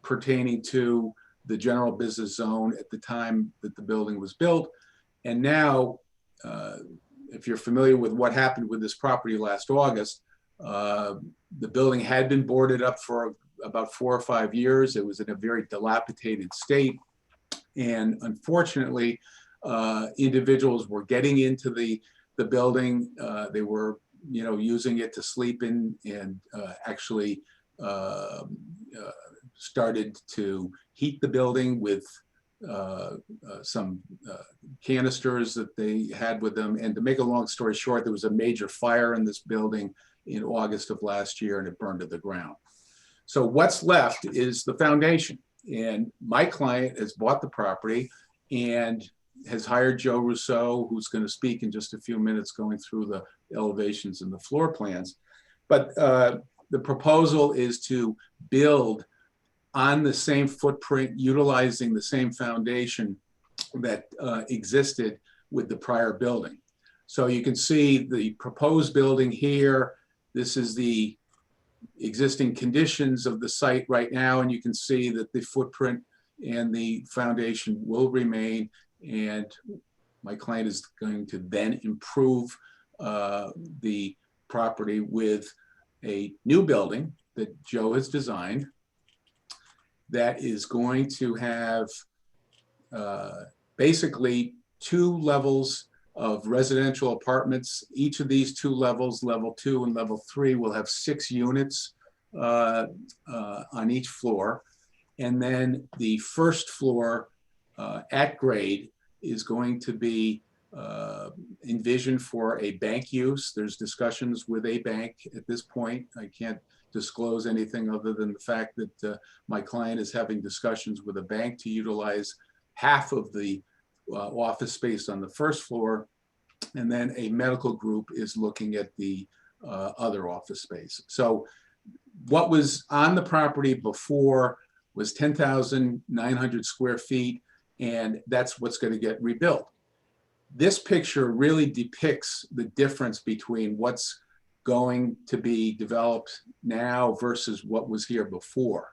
pertaining to the general business zone at the time that the building was built. And now, if you're familiar with what happened with this property last August, the building had been boarded up for about 4 or 5 years. It was in a very dilapidated state. And unfortunately, individuals were getting into the building. They were, using it to sleep in and actually started to heat the building with some canisters that they had with them. And to make a long story short, there was a major fire in this building in August of last year, and it burned to the ground. So what's left is the foundation. And my client has bought the property and has hired Joe Rousseau, who's going to speak in just a few minutes, going through the elevations and the floor plans. But the proposal is to build on the same footprint, utilizing the same foundation that existed with the prior building. So you can see the proposed building here. This is the existing conditions of the site right now, and you can see that the footprint and the foundation will remain, and my client is going to then improve the property with a new building that Joe has designed that is going to have basically 2 levels of residential apartments. Each of these 2 levels, level 2 and level 3, will have 6 units on each floor. And then the first floor at grade is going to be envisioned for a bank use. There's discussions with a bank at this point. I can't disclose anything other than the fact that my client is having discussions with a bank to utilize half of the office space on the first floor, and then a medical group is looking at the other office space. So what was on the property before was 10,900 square feet, and that's what's going to get rebuilt. This picture really depicts the difference between what's going to be developed now versus what was here before.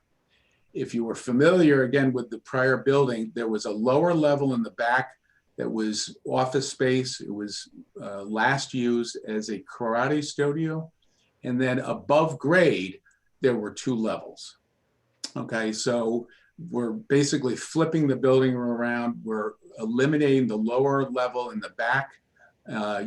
If you were familiar again with the prior building, there was a lower level in the back that was office space. It was last used as a karate studio. And then above grade, there were 2 levels. Okay, so we're basically flipping the building around. We're eliminating the lower level in the back,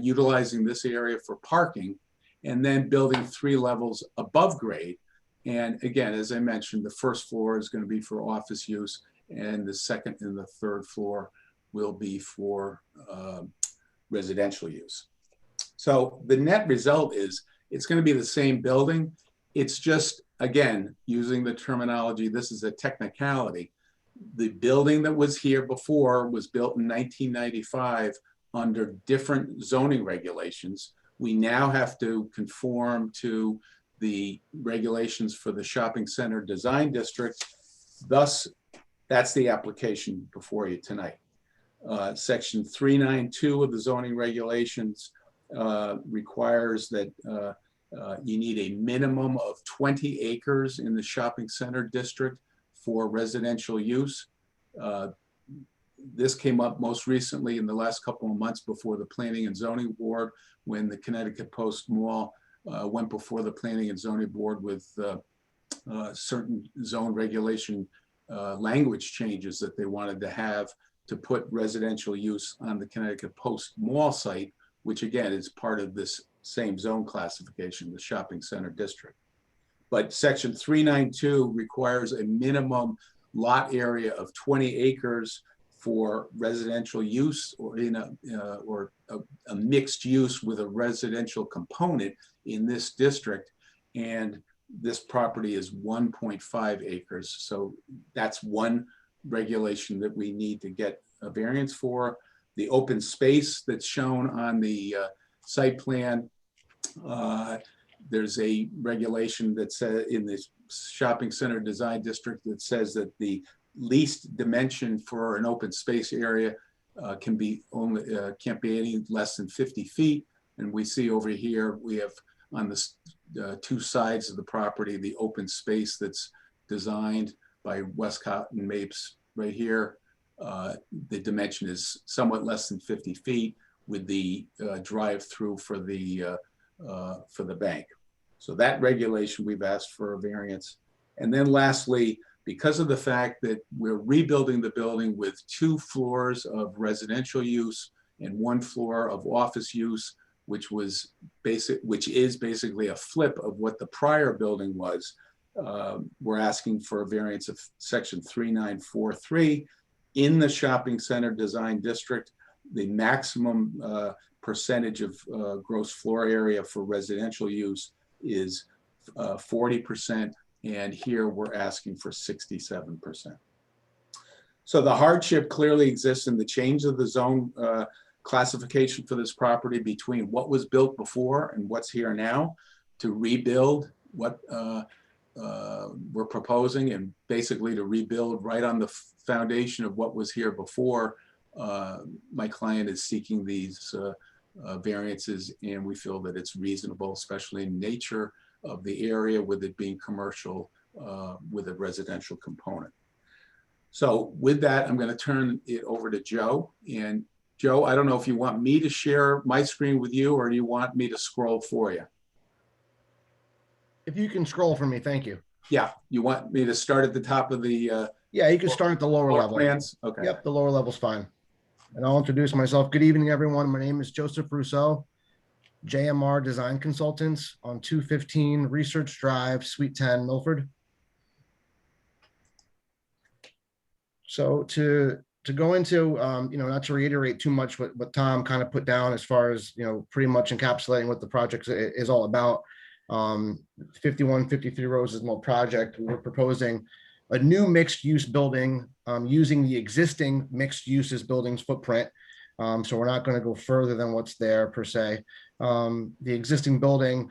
utilizing this area for parking, and then building 3 levels above grade. And again, as I mentioned, the first floor is going to be for office use, and the second and the third floor will be for residential use. So the net result is it's going to be the same building. It's just, again, using the terminology, this is a technicality. The building that was here before was built in 1995 under different zoning regulations. We now have to conform to the regulations for the shopping center design district. Thus, that's the application before you tonight. Section 392 of the zoning regulations requires that you need a minimum of 20 acres in the shopping center district for residential use. This came up most recently in the last couple of months before the Planning and Zoning Board, when the Connecticut Post Mall went before the Planning and Zoning Board with certain zone regulation language changes that they wanted to have to put residential use on the Connecticut Post Mall site, which again is part of this same zone classification, the shopping center district. But section 392 requires a minimum lot area of 20 acres for residential use, or in a mixed use with a residential component in this district. And this property is 1.5 acres. So that's one regulation that we need to get a variance for. The open space that's shown on the site plan, there's a regulation that says in the shopping center design district that says that the least dimension for an open space area can't be any less than 50 feet. And we see over here, we have on the 2 sides of the property, the open space that's designed by Westcott and Mapes right here. The dimension is somewhat less than 50 feet with the drive-through for the bank. So that regulation, we've asked for a variance. And then lastly, because of the fact that we're rebuilding the building with 2 floors of residential use and 1 floor of office use, which is basically a flip of what the prior building was, we're asking for a variance of section 3943 in the shopping center design district. The maximum percentage of gross floor area for residential use is 40%, and here we're asking for 67%. So the hardship clearly exists in the change of the zone classification for this property between what was built before and what's here now, to rebuild what we're proposing, and basically to rebuild right on the foundation of what was here before. My client is seeking these variances, and we feel that it's reasonable, especially in nature of the area, with it being commercial with a residential component. So with that, I'm going to turn it over to Joe. And Joe, I don't know if you want me to share my screen with you, or do you want me to scroll for you? If you can scroll for me, thank you. Yeah, you want me to start at the top of the yeah, you can start at the lower level. Plans? Okay. Yep, the lower level's fine. And I'll introduce myself. Good evening, everyone. My name is Joseph Rousseau, JMR Design Consultants on 215 Research Drive, Suite 10, Milford. So to go into, not to reiterate too much what Tom kind of put down as far as, pretty much encapsulating what the project is all about. 5153 Roses Mill project, we're proposing a new mixed use building using the existing mixed uses buildings footprint. So we're not going to go further than what's there per se. The existing building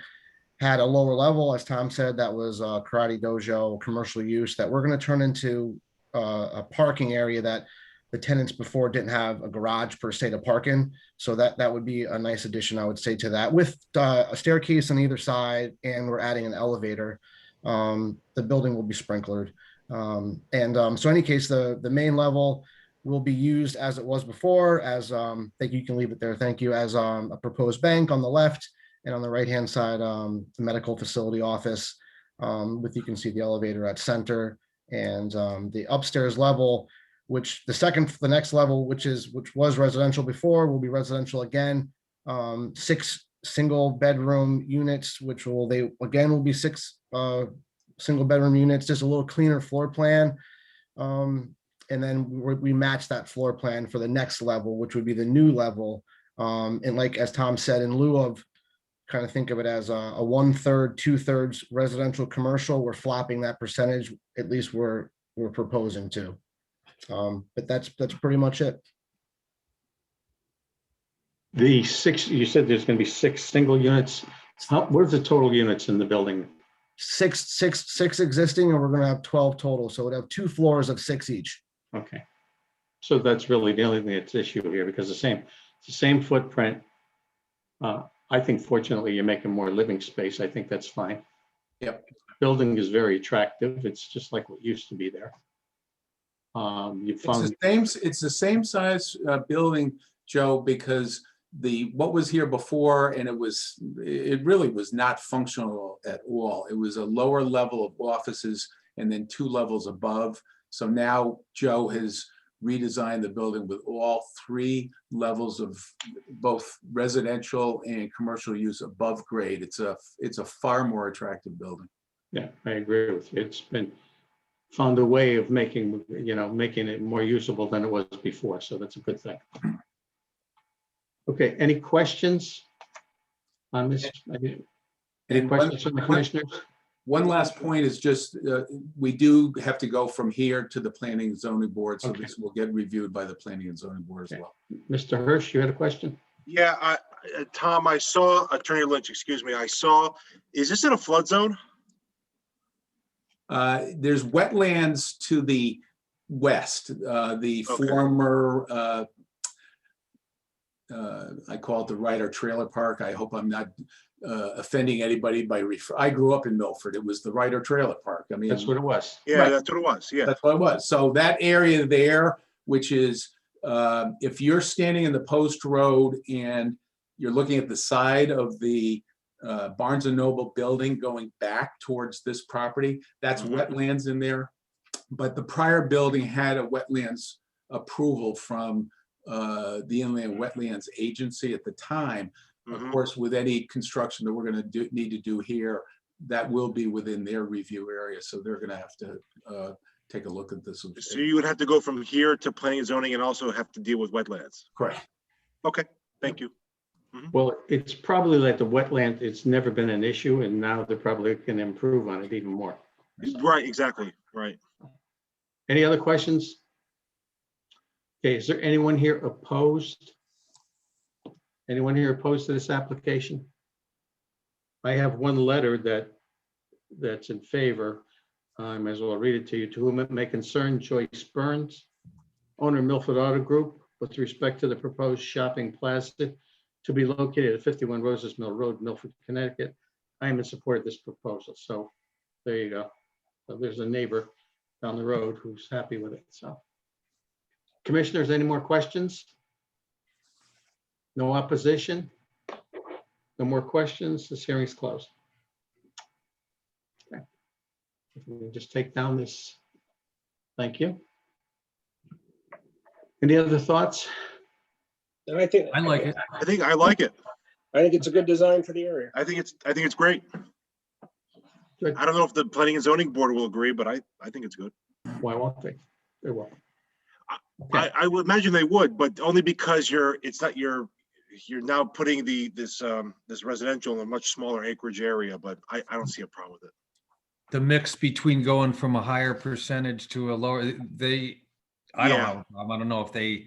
had a lower level, as Tom said, that was a karate dojo commercial use that we're going to turn into a parking area that the tenants before didn't have a garage per se to park in. So that would be a nice addition, I would say, to that, with a staircase on either side, and we're adding an elevator. The building will be sprinklered. So in any case, the main level will be used as it was before, as thank you, you can leave it there, thank you, as a proposed bank on the left, and on the right-hand side, the medical facility office, with, you can see the elevator at center, and the upstairs level, which the next level, which was residential before, will be residential again. 6 single bedroom units, which will be 6 single bedroom units, just a little cleaner floor plan. And then we match that floor plan for the next level, which would be the new level. And like, as Tom said, in lieu of, kind of think of it as a 1/3, 2/3 residential commercial, we're flopping that percentage, at least we're proposing to. But that's pretty much it. The 6, you said there's going to be 6 single units. Where's the total units in the building? Six existing, and we're going to have 12 total. So we'd have 2 floors of 6 each. Okay. So that's really the only thing that's issue here, because it's the same footprint. I think fortunately you're making more living space. I think that's fine. Yep. The building is very attractive. It's just like what used to be there. It's the same size building, Joe, because what was here before, and it really was not functional at all. It was a lower level of offices and then 2 levels above. So now Joe has redesigned the building with all 3 levels of both residential and commercial use above grade. It's a far more attractive building. Yeah, I agree with you. It's been found a way of making it more usable than it was before. So that's a good thing. Okay, any questions on this? Any questions from the commissioners? One last point is just, we do have to go from here to the Planning and Zoning Board, so this will get reviewed by the Planning and Zoning Board as well. Mr. Hirsch, you had a question? Yeah, Tom, I saw, Attorney Lynch, excuse me, is this in a flood zone? There's wetlands to the west, former, I call it the Ryder Trailer Park. I hope I'm not offending anybody by I grew up in Milford. It was the Ryder Trailer Park. I mean, that's what it was. Yeah, right. That's what it was. Yeah, that's what it was. So that area there, which is, if you're standing in the post road and you're looking at the side of the Barnes and Noble building going back towards this property, that's wetlands in there. But the prior building had a wetlands approval from the Inland Wetlands Agency at the time. Of course, with any construction that we're going to need to do here, that will be within their review area. So they're going to have to take a look at this. So you would have to go from here to planning and zoning and also have to deal with wetlands. Correct. Okay, thank you. Well, it's probably like the wetland, it's never been an issue, and now they're probably going to improve on it even more. Right, exactly, right. Any other questions? Okay, is there anyone here opposed? Anyone here opposed to this application? I have one letter that's in favor. I might as well read it to you. To whom it may concern, Joyce Burns, owner Milford Auto Group, with respect to the proposed shopping plaza to be located at 51 Roses Mill Road, Milford, Connecticut. I am in support of this proposal. So there you go. So there's a neighbor down the road who's happy with it. So commissioners, any more questions? No opposition? No more questions? This hearing's closed. Okay. If we can just take down this. Thank you. Any other thoughts? And I think I like it. I like it. I think it's a good design for the area. I think it's great. Good. I don't know if the planning and zoning board will agree, but I think it's good. Why won't they? They will. I would imagine they would, but only because you're now putting this residential in a much smaller acreage area, but I don't see a problem with it. The mix between going from a higher percentage to a lower, I don't know if they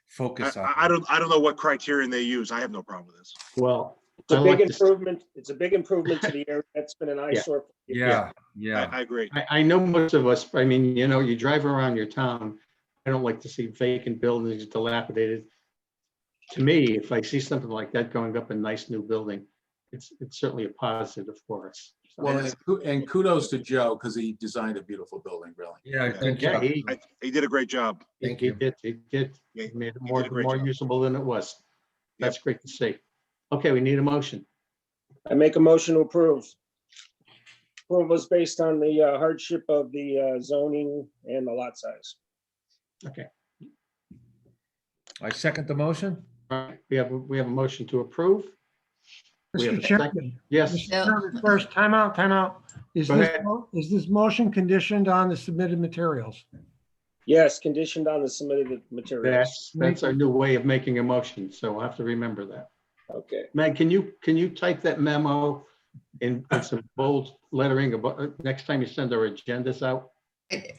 focus on. I don't know what criterion they use. I have no problem with this. Well, It's a big improvement. It's a big improvement to the area. That's been an eyesore. Yeah. I agree. I know most of us, I mean, you drive around your town, I don't like to see vacant buildings dilapidated. To me, if I see something like that going up a nice new building, it's certainly a positive for us. So, Well, and kudos to Joe because he designed a beautiful building, really. Yeah, good yeah, job. He did a great job. he did. He made it more usable than it was. That's great to see. Okay, we need a motion. I make a motion to approve. Approval is based on the hardship of the zoning and the lot size. Okay. I second the motion. All right, we have a motion to approve. We have Mr. a Chairman. second. Yes. Mr. Chairman, first, time out. Is Go ahead. this motion conditioned on the submitted materials? Yes, conditioned on the submitted materials. That's our new way of making a motion, so we'll have to remember that. Okay. Meg, can you type that memo in some bold lettering about next time you send our agendas out?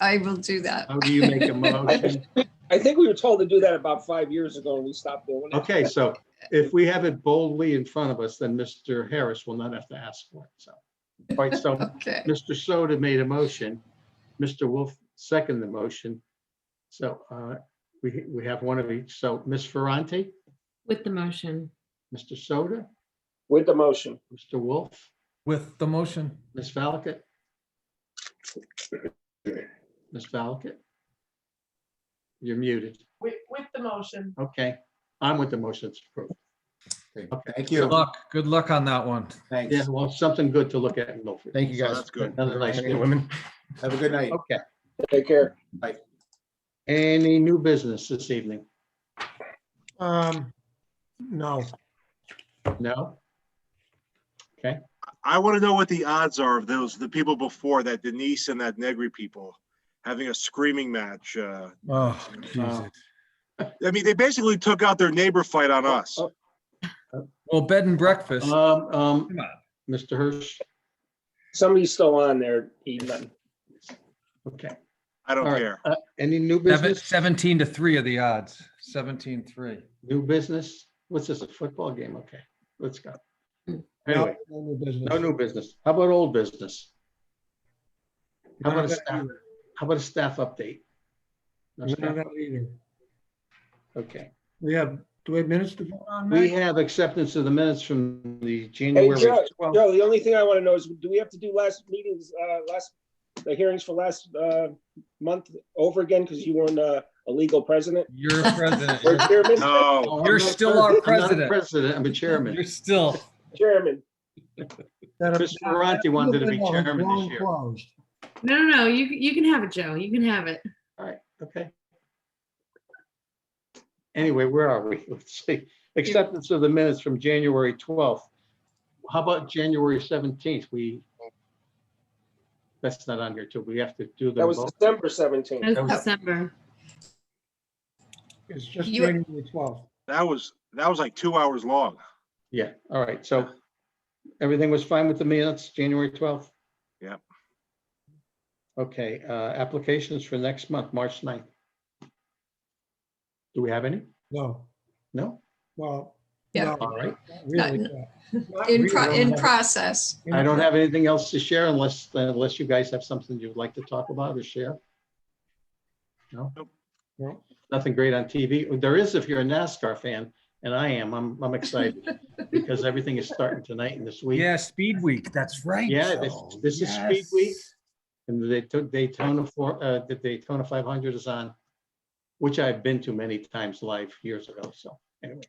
I will do that. How do you make a motion? I think we were told to do that about 5 years ago and we stopped doing it. Okay, so if we have it boldly in front of us, then Mr. Harris will not have to ask for it. So, all right, so Okay. Mr. Soda made a motion. Mr. Wolf seconded the motion. So we have one of each. So Ms. Ferranti, With the motion. Mr. Soda, With the motion. Mr. Wolf, With the motion. Ms. Valakut. Ms. Valakut. You're muted. With the motion. Okay, I'm with the motion. It's approved. Okay, thank you. Good luck on that one. Thanks. Yeah, well, something good to look at in Milford. Thank you, So guys. that's good. Another nice Men and one. women. Have a good night. Okay. Take care. Any new business this evening? No. No? Okay. I want to know what the odds are of the people before that, Denise and that Negri people having a screaming match. Oh, Jesus. I mean, they basically took out their neighbor fight on us. Well, bed and breakfast. Come on. Mr. Hirsch. Somebody's still on there, Ethan. Okay. I don't All right. care. Any new business? 17-3 are the odds. 17-3. New business? What's this, a football game? Okay, let's go. Anyway, No new business. no new business. How about old business? How about a Not staff, either. how about a staff update? No None staff of that update. either. Okay. Do we have minutes to vote on? We Matt? have acceptance of the minutes from the Hey, January. Joe, 12th. Joe, the only thing I want to know is, do we have to do the hearings for last month over again because you weren't a legal president? You're president. Or chairman? No. Oh, I'm You're not still pres- our I'm not a president. president, I'm a chairman. You're still. Chairman. Mr. Ferranti wanted to be chairman this year. Closed. No. You can have it, Joe. You can have it. All right, okay. Anyway, where are we? Let's see. Acceptance of the minutes from January 12th. How about January 17th? We that's not on here too. We have to do That them was both. December 17th. That was December. It's just You- January 12th. That was like 2 hours long. Yeah, all right, so everything was fine with the minutes, January 12th? Yeah. Okay, applications for next month, March 9th. Do we have any? No, No? well, Yeah. no, All right. not really. Not In, really. pro- don't in have- process. I don't have anything else to share unless you guys have something you'd like to talk about or share. No? No. Nothing great on TV. There is if you're a NASCAR fan, and I am. I'm excited because everything is starting tonight and this week. Yeah, Speed Week. That's right. Yeah, Joe. this is Speed Week. Yes. And the Daytona 500 is on, which I've been to many times live years ago. So anyway,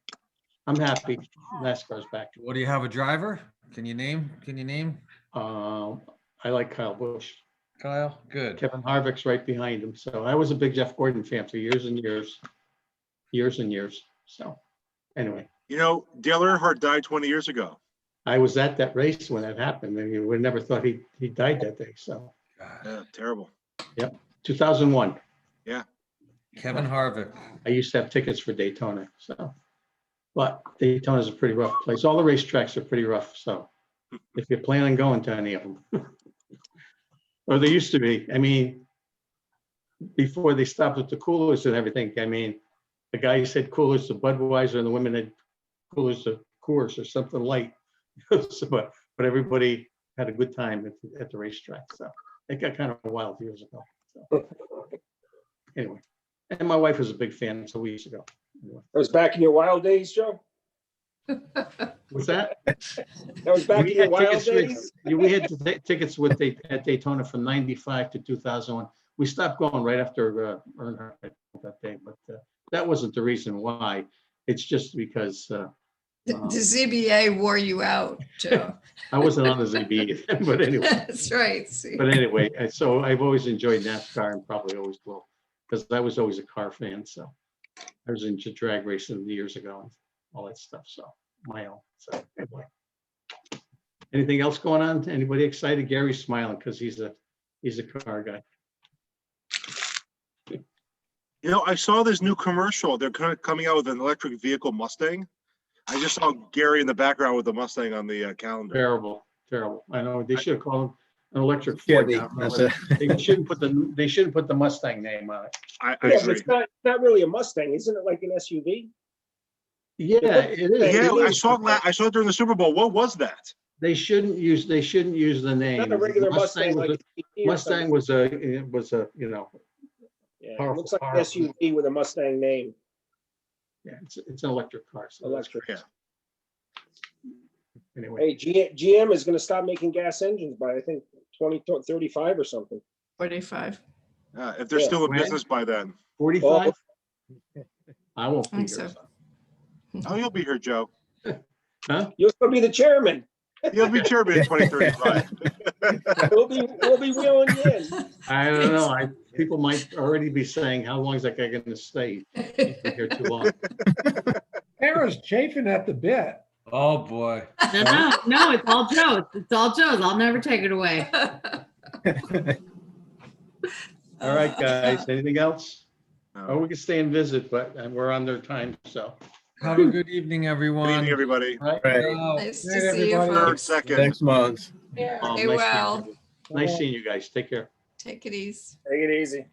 I'm happy NASCAR's back. Well, do you have a driver? Can you name? I like Kyle Busch. Kyle? Good. Kevin Harvick's right behind him. So I was a big Jeff Gordon fan for years and years. So anyway, You know, Dale Earnhardt died 20 years ago. I was at that race when it happened, and you would never thought he died that day. So Yeah, terrible. 2001. Yeah. Kevin Harvick. I used to have tickets for Daytona. So, but Daytona's a pretty rough place. All the racetracks are pretty rough. So if you plan on going to any of them, or they used to be, I mean, before they stopped with the coolers and everything, I mean, the guy said coolers to Budweiser and the women had coolers to Coors or something light. So, but everybody had a good time at the racetrack. So it got kind of wild years ago. So anyway, and my wife was a big fan, so we used to go. Anyway. That was back in your wild days, Joe? What's that? That was back We in your had wild tickets days? we had tickets at Daytona from 95 to 2001. We stopped going right after Earnhardt that day, but that wasn't the reason why. It's just because The ZBA wore you out, Joe. I wasn't on the ZB, but anyway. That's right. See. But anyway, so I've always enjoyed NASCAR and probably always will, because I was always a car fan. So I was into drag racing years ago and all that stuff. So my own. So anyway. Anything else going on? Anybody excited? Gary's smiling because he's a car guy. You know, I saw this new commercial. They're kind of coming out with an electric vehicle Mustang. I just saw Gary in the background with the Mustang on the calendar. Terrible. I know they should have called him an electric Yeah, Ford. Now. They shouldn't put the Mustang name on it. I Yeah, but agree. it's not really a Mustang. Isn't it like an SUV? Yeah, it is. Yeah, It I is. saw it during the Super Bowl. What was that? They shouldn't use the name. Not a regular Mustang like an SUV or Mustang something. was a Yeah, it powerful looks like an car. SUV with a Mustang name. Yeah, it's an electric car. So that's Electric. Yeah. Anyway, Hey, GM is going to stop making gas engines by, I think, 2035 or something. 45. If they're Yeah. still in When? business by then. 45. I won't be I here. think so. Oh, you'll be here, Joe. Huh? You'll still be the chairman. You'll be chairman in 2035. We'll be wheeling you in. I don't know. People might already be saying, "How long is that guy going to stay? He's been here too long." Sarah's chafing at the bit. Oh, boy. No, it's all Joe's. It's all Joe's. I'll never take it away. All right, guys. Anything else? No. Oh, we can stay and visit, but we're on their time. So, Have a good evening, everyone. Good evening, everybody. all right. Right. Ciao. Nice to Night, see you, everybody. Third, folks. second. Next month. Oh, Stay nice well. seeing you. Nice seeing you guys. Take care. Take it easy. Take it easy.